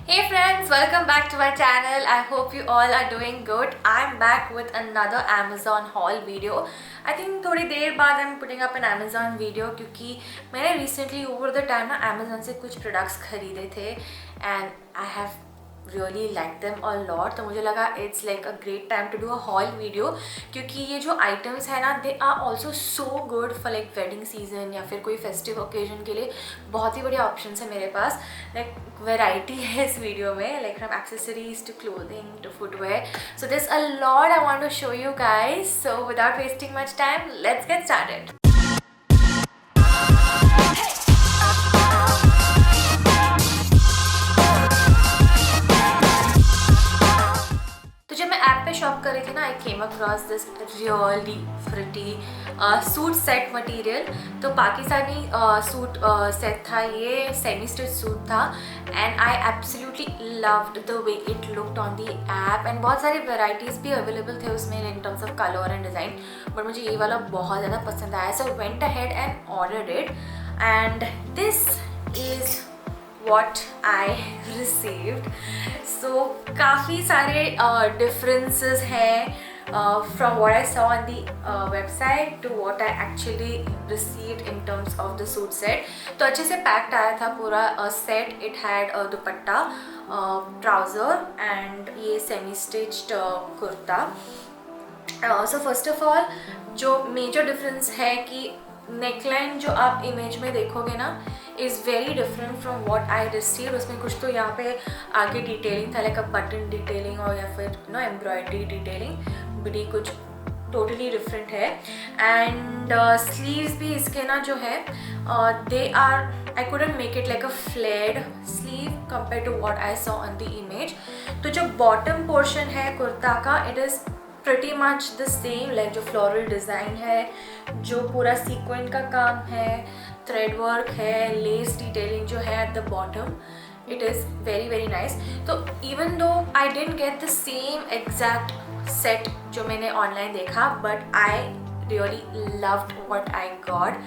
Hey friends, welcome back to my channel. I hope you all are doing good. I'm back with another Amazon haul video. I think थोड़ी देर बाद I'm putting up an Amazon video क्योंकि मैंने recently over the time ना Amazon से कुछ products खरीदे थे and I have really like them a lot. तो मुझे लगा it's like a great time to do a haul video क्योंकि ये जो items है ना they are also so good for like wedding season या फिर कोई festive occasion के लिए बहुत ही बढ़िया options है मेरे पास. Like variety है इस वीडियो में, like from accessories to clothing to footwear. So there's a lot I want to show you guys. So without wasting much time, let's get started. जब मैं ऐप पे शॉप कर रही थी ना I came across this really pretty suit set material. तो Pakistani suit set था, ये सेमी स्टिच सूट था and I absolutely loved the way it looked on the app and बहुत सारी वेराइटीज़ भी अवेलेबल थे उसमें in terms of colour and design. But मुझे ये वाला बहुत ज़्यादा पसंद आया, so went ahead and ordered it and this is what I received. So काफ़ी सारे differences हैं from what I saw on the website to what I actually received in terms of the suit set. तो अच्छे से packed आया था पूरा set. It had dupatta, trouser and ये semi stitched kurta. So first of all जो major difference है कि नेकलाइन जो आप इमेज में देखोगे ना is very different from what I received. उसमें कुछ तो यहाँ पे आगे डिटेलिंग था, लाइक अ बटन डिटेलिंग और या फिर नो एम्ब्रॉयडरी डिटेलिंग, बड़ी कुछ टोटली डिफरेंट है. एंड स्लीव्स भी इसके ना जो है they are, I couldn't make it like a flared sleeve compare to what I saw on the image. तो जो बॉटम पोर्शन है कुर्ता का it is pretty much the same, like जो फ्लोरल डिज़ाइन है, जो पूरा सीक्वेंट का काम है, थ्रेड वर्क है, लेस डिटेलिंग जो है at the bottom, it is very very nice. तो even though I didn't get the same exact set जो मैंने ऑनलाइन देखा, but I really loved what I got.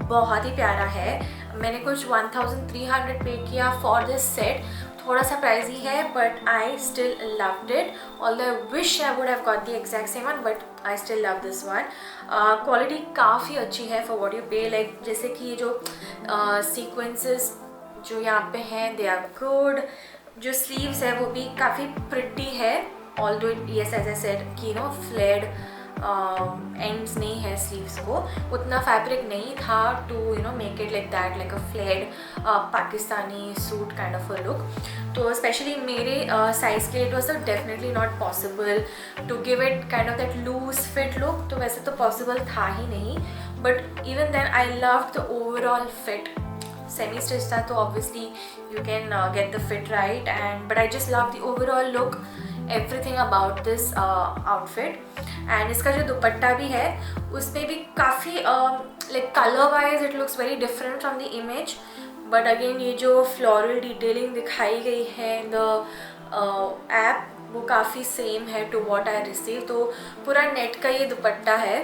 बहुत ही प्यारा है. मैंने कुछ 1300 पे किया फॉर दिस सेट. थोड़ा सा प्राइजी है but I still loved it. Although I wish I would have got the exact same one but I still love this one. Quality काफ़ी अच्छी है for what you pay. Like जैसे कि ये जो सीक्वेंसेस जो यहाँ पे हैं दे आर गुड. जो स्लीव्स है वो भी काफ़ी प्रिटी है, although yes as I said कि नो फ्लेड एंड्स नहीं है स्लीव्स को, उतना फैब्रिक नहीं था to you know make it like that, like a flared Pakistani suit kind of a look. तो स्पेशली मेरे साइज़ के लिए it was definitely not possible to give it kind of that loose fit look. तो वैसे तो possible था ही नहीं, but even then I love the overall fit. Semi stitch था तो obviously you can get the fit right and but I just love the overall look, everything about this outfit. And इसका जो दुपट्टा भी है उसमें भी काफ़ी like colour wise it looks very different from the image, but again ये जो floral detailing दिखाई गई है इन द ऐप वो काफ़ी सेम है टू व्हाट आई रिसीव. तो पूरा नेट का ये दुपट्टा है.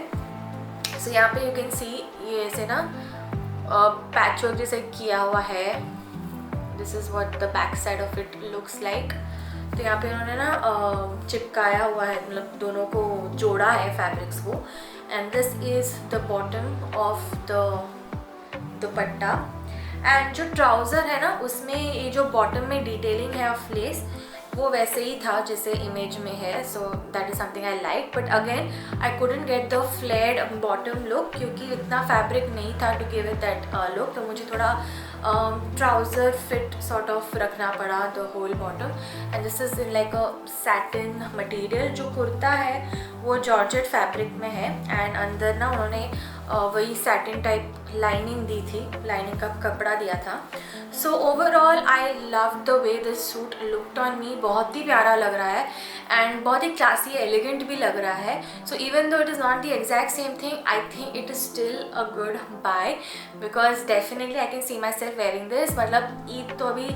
सो यहाँ पे यू कैन सी ये ऐसे ना पैचवर्क जैसे किया हुआ है. This is what the back side of it looks like. तो यहाँ पे उन्होंने ना चिपकाया हुआ है, मतलब दोनों को जोड़ा है फैब्रिक्स को. And this is the bottom of the dupatta. And जो ट्राउज़र है ना उसमें ये जो बॉटम में डिटेलिंग है ऑफ लेस वो वैसे ही था जैसे इमेज में है. So that is something I like, but again I couldn't get the flared bottom look क्योंकि इतना फैब्रिक नहीं था to give it that look. तो मुझे थोड़ा ट्राउज़र फिट सॉर्ट ऑफ रखना पड़ा the whole bottom. And this is in like a satin material. जो कुर्ता है वो जॉर्जेट फैब्रिक में है एंड अंदर ना उन्होंने वही सैटिन टाइप लाइनिंग दी थी, लाइनिंग का कपड़ा दिया था. So overall I love the way this suit looked on me. बहुत ही प्यारा लग रहा है एंड बहुत ही क्लासी एलिगेंट भी लग रहा है. So even though it is not the exact same thing, I think it is still a good buy because definitely I can see myself wearing this. मतलब ईद तो अभी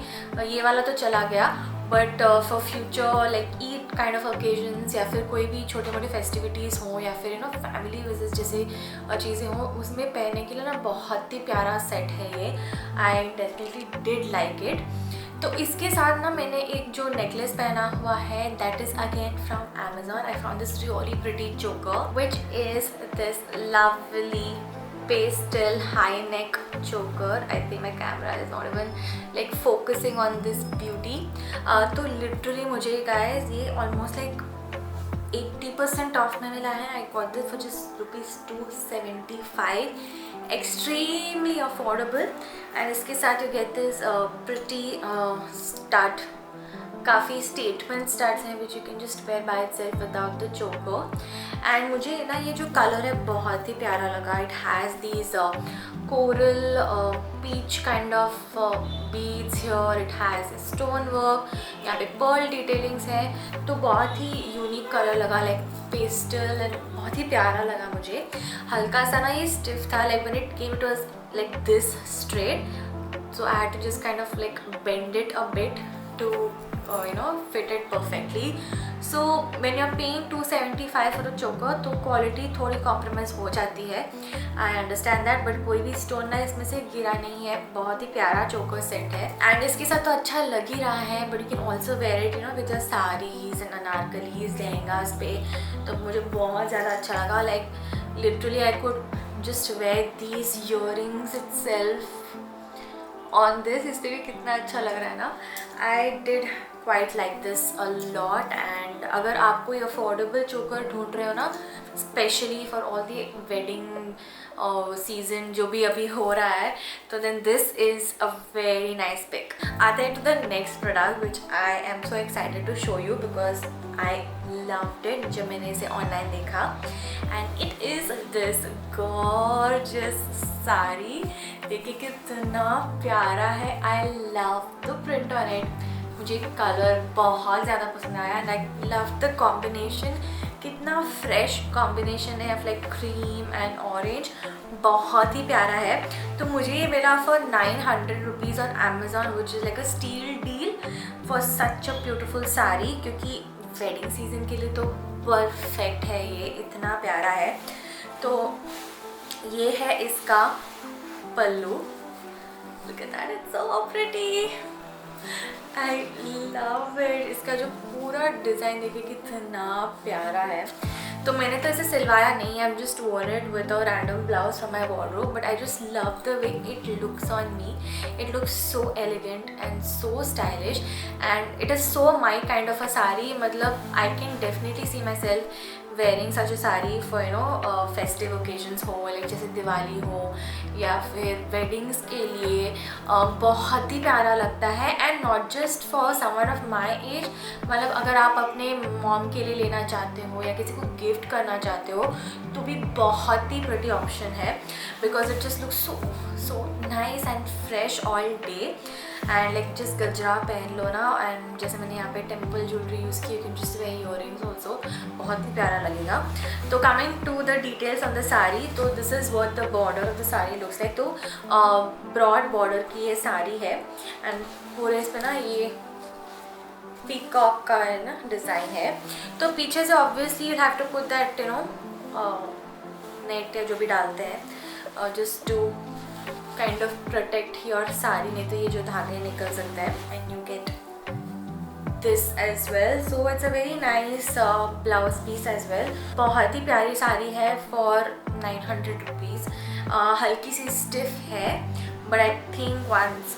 ये वाला तो चला गया, but for future like Eid kind of occasions या फिर कोई भी छोटे मोटे फेस्टिविटीज़ हों या फिर यू नो फैमिली विजिट जैसे चीज़ें हों उसमें पहनने के लिए ना बहुत ही प्यारा सेट है ये. I definitely did like it. तो इसके साथ ना मैंने एक जो नेकलेस पहना हुआ है, that is again from Amazon. I found this really pretty choker, which is this lovely pastel high neck choker. I think my camera is not even like focusing on this beauty. तो literally मुझे guys ये almost like 80% of में मिला है. I got this for just ₹275. Extremely affordable. And इसके साथ you get this pretty stud. काफ़ी statement studs हैं which you can just wear by itself without the choker. And मुझे ना ये जो कलर है बहुत ही प्यारा लगा. It has these coral peach kind of beads here. It has stone work, यहाँ पे पर्ल डिटेलिंग्स है. तो बहुत ही यूनिक कलर लगा, लाइक पेस्टल, एंड बहुत ही प्यारा लगा मुझे. हल्का सा ना ये स्टिफ था, like when it came it was like this straight. So I had to just kind of like bend it a bit to fit it perfectly. So when you're paying $275 for a choker, तो quality थोड़ी compromise हो जाती है. I understand that, but कोई भी stone ना इसमें से गिरा नहीं है. बहुत ही प्यारा चोकर सेट है. एंड इसके साथ तो अच्छा लग ही रहा है, but you can also wear it with saris and anarkalis, lehengas पे. तो मुझे बहुत ज़्यादा अच्छा लगा. Like literally I could just wear these earrings itself on this. इसलिए भी कितना अच्छा लग रहा है ना. I did quite like this a lot. And अगर आप कोई अफोर्डेबल चोकर ढूंढ रहे हो ना, specially for all the wedding season जो भी अभी हो रहा है, तो then this is a very nice pic. आते हैं to the next product which I am so excited to show you because I loved it जब मैंने इसे ऑनलाइन देखा. And it is this gorgeous sari. देखिए कितना प्यारा है. I love the print on it. मुझे कलर बहुत ज़्यादा पसंद आया. And I love the combination. कितना फ्रेश कॉम्बिनेशन है of like cream and orange. बहुत ही प्यारा है. तो मुझे ये मिला for ₹900 on Amazon, which is like a steal deal for such a beautiful sari. क्योंकि वेडिंग सीजन के लिए तो परफेक्ट है ये. इतना प्यारा है. तो ये है इसका पल्लू. Look at that, it's so pretty. I love it. इसका जो पूरा डिज़ाइन देखिए कितना प्यारा है. तो मैंने तो इसे सिलवाया नहीं है. I just wore it with a random blouse from my wardrobe, but I just love the way it looks on me. It looks so elegant and so stylish, and it is so my kind of a sari. मतलब I can definitely see myself wearing such a sari for festive occasions हो, like जैसे दिवाली हो या फिर weddings के लिए. बहुत ही प्यारा लगता है. And not just for someone of my age. मतलब अगर आप अपने मॉम के लिए लेना चाहते हो या किसी को गिफ्ट करना चाहते हो, तो भी बहुत ही प्रिटी ऑप्शन है. Because it just looks so nice and fresh all day. And like just gajra पहन लो ना, एंड जैसे मैंने यहाँ पे टेम्पल ज्वेलरी यूज़ की, you can just wear earrings also. बहुत ही प्यारा लगेगा. तो coming to the details on the sari, तो this is what the border of the sari looks like. तो ब्रॉड बॉर्डर की ये साड़ी है. एंड पूरे इस पर ना ये पीकॉक का है ना डिज़ाइन है. तो पीछे से obviously you have to put that net जो भी डालते हैं just to kind of protect your sari, नहीं तो ये जो धागे निकल सकता है. And you get this as well. So it's a very nice blouse piece as well. बहुत ही प्यारी साड़ी है फॉर ₹900. हल्की सी स्टिफ है, but I think once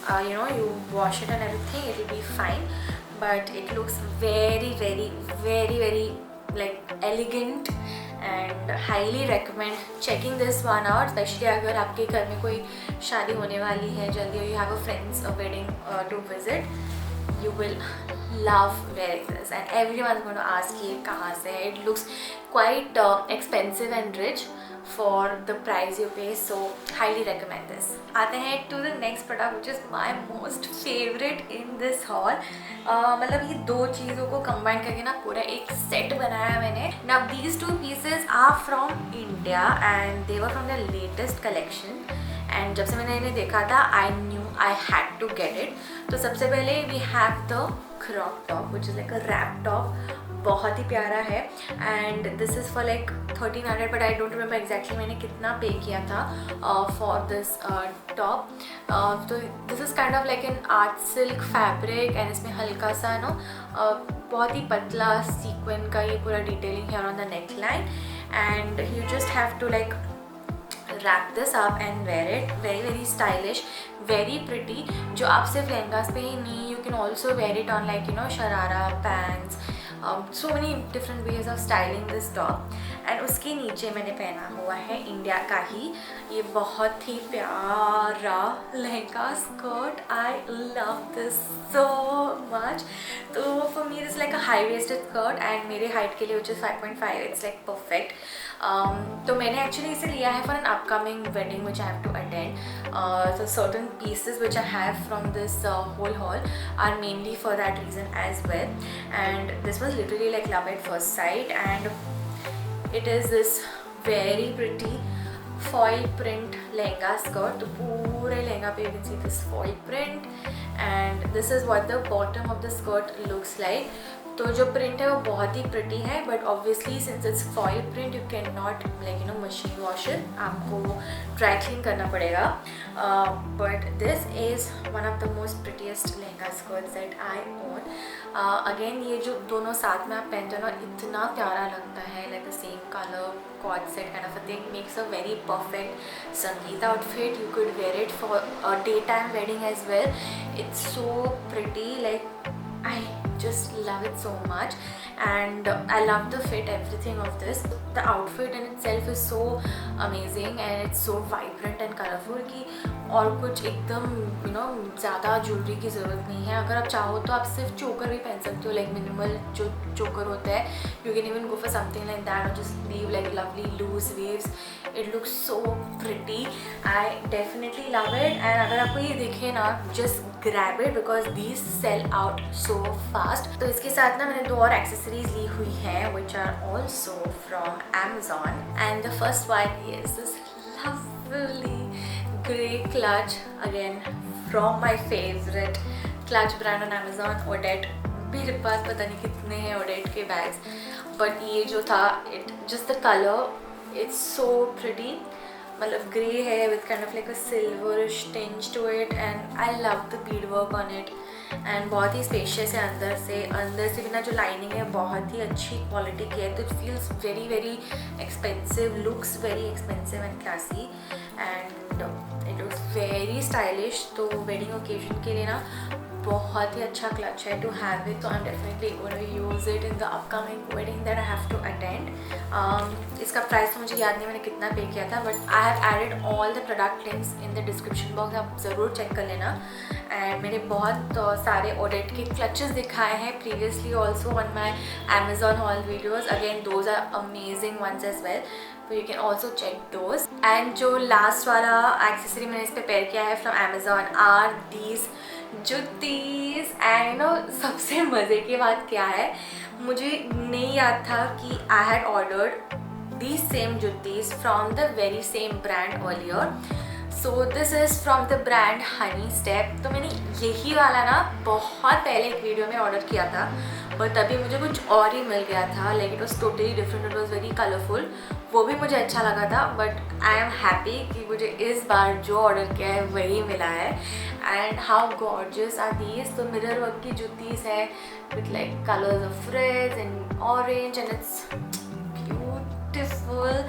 you wash it and everything, it will be fine. But it looks very very very very like elegant, and highly recommend checking this one out, especially अगर आपके घर में कोई शादी होने वाली है जल्दी, or you have a friend's wedding to visit, you will love wearing this and everyone's going to ask ये कहाँ से है. It looks quite expensive and rich for the price you pay, so highly recommend this. आते हैं to the next product which is my most favorite in this haul. मतलब ये दो चीज़ों को combine करके ना पूरा एक set बनाया मैंने. Now these two pieces are from India and they were from the latest collection. And जब से मैंने इन्हें देखा था I knew I had to get it. तो सबसे पहले we have the crop top which is like a wrap top. बहुत ही प्यारा है and this is for like 1300 but I don't remember exactly मैंने कितना पे किया था फॉर दिस टॉप। तो this is kind of like an art silk fabric and इसमें हल्का सा नो बहुत ही पतला सीक्वेंस का ये पूरा डिटेलिंग है on the neck line and you just have to like wrap this up and wear it. Very stylish, very pretty. जो आप सिर्फ लहंगास पे ही नहीं, you can also wear it on like sharara pants. So many different ways of styling this top. And उसके नीचे मैंने पहना हुआ है इंडिया का ही ये बहुत ही प्यारा lehenga skirt. I love this so much. तो for me this like a high waisted skirt and मेरे हाइट के लिए which is 5.5 it's like perfect. तो मैंने एक्चुअली इसे लिया है for an upcoming wedding which I have to attend. So certain pieces which I have from this whole haul are mainly for that reason as well, and this was literally like love at first sight, and it is this very pretty foil print lehenga skirt. तो पूरे लहंगा पे you can see this foil print and this is what the bottom of the skirt looks like. तो जो print है वो बहुत ही pretty है but obviously since it's foil print you can not like machine wash it, आपको dry clean करना पड़ेगा। But this is one of the most prettiest lehenga skirts that I own. Again ये जो दोनों साथ में आप पहनते हो ना इतना प्यारा लगता है, like the same colour cord set kind of a thing makes a very perfect sangeet outfit. You could wear it for a day time wedding as well. It's so pretty, like I just love it so much and I love the fit, everything of this. The outfit in itself is so amazing and it's so vibrant and colorful कि और कुछ एकदम ज़्यादा jewellery की ज़रूरत नहीं है। अगर आप चाहो तो आप सिर्फ चोकर भी पहन सकते हो, लाइक मिनिमल जो चोकर होता है। You can even go for something like that और just leave like lovely loose waves. It looks so pretty, I definitely love it. And अगर आपको ये दिखे ना just grab it because these sell out so fast. तो इसके साथ ना मैंने 2 और एक्सेसरीज ली हुई हैं which are also from Amazon and the first one is this lovely grey clutch again from my favorite clutch brand on Amazon, Odette। मेरे पास पता नहीं कितने हैं Odette के बैग्स बट ये जो था it just the colour it's so pretty. मतलब ग्रे है with kind of like a silverish tinge to it and I love the bead work on it and बहुत ही स्पेशियस है अंदर से भी ना जो लाइनिंग है बहुत ही अच्छी क्वालिटी की है। तो it feels very expensive, looks very expensive and classy and it looks very stylish. तो वेडिंग ओकेजन के लिए ना बहुत ही अच्छा क्लच है टू हैव इट। तो I am definitely going to use it in the upcoming wedding that I have to attend. इसका price तो मुझे याद नहीं मैंने कितना पे किया था but I have added all the product links in the description box, आप ज़रूर चेक कर लेना। एंड मैंने बहुत सारे Odette के क्लचेस दिखाए हैं previously also on my Amazon haul videos. Again those are amazing ones as well, so you can also check those. And जो लास्ट वाला एक्सेसरी मैंने इस पर पेयर किया है from Amazon are these juttis. And सबसे मज़े की बात क्या है, मुझे नहीं याद था कि I had ordered these same juttis from the very same brand earlier. So this is from the brand Honey Step। तो मैंने यही वाला ना बहुत पहले एक वीडियो में ऑर्डर किया था बट तभी मुझे कुछ और ही मिल गया था, like it was totally different, it was very colourful. वो भी मुझे अच्छा लगा था बट आई एम हैप्पी कि मुझे इस बार जो ऑर्डर किया है वही मिला है। And how gorgeous are these. तो मिरर वर्क की जुत्तीज है with like colours of red and orange and it's beautiful.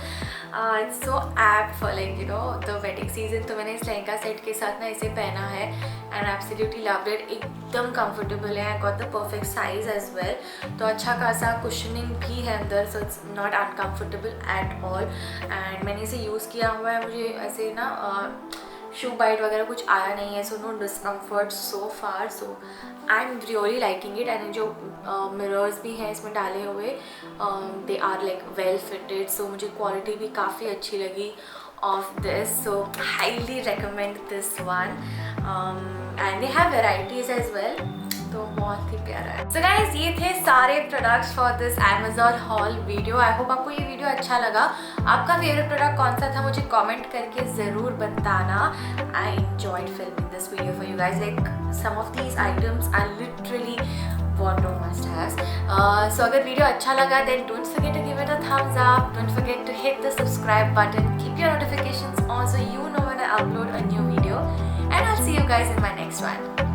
It's so apt for like the wedding season. तो मैंने इस लहंगा सेट के साथ ना इसे पहना है एंड एब्सोल्युटली लव्ड इट। एकदम कंफर्टेबल है, I got the perfect size as well. तो अच्छा खासा कुशनिंग भी है अंदर, so it's not uncomfortable at all. And मैंने इसे यूज़ किया हुआ है, मुझे ऐसे ना शू बाइट वगैरह कुछ आया नहीं है, so no discomfort so far. So I am really liking it. And जो मिरर्स भी हैं इसमें डाले हुए they are like well fitted, so मुझे क्वालिटी भी काफ़ी अच्छी लगी of this. So highly recommend this one and they have varieties as well. तो बहुत ही प्यारा है। सो गाइस ये थे सारे products for this Amazon haul video. I hope आपको ये वीडियो अच्छा लगा। आपका फेवरेट प्रोडक्ट कौन सा था मुझे कमेंट करके ज़रूर बताना। I enjoyed filming this video for you guys, like some of these items are literally wardrobe must-haves. So अगर वीडियो अच्छा लगा then don't forget to give it a thumbs up. Don't forget to hit the subscribe button. Keep your notifications on so you know when I upload a new video. And I'll see you guys in my next one.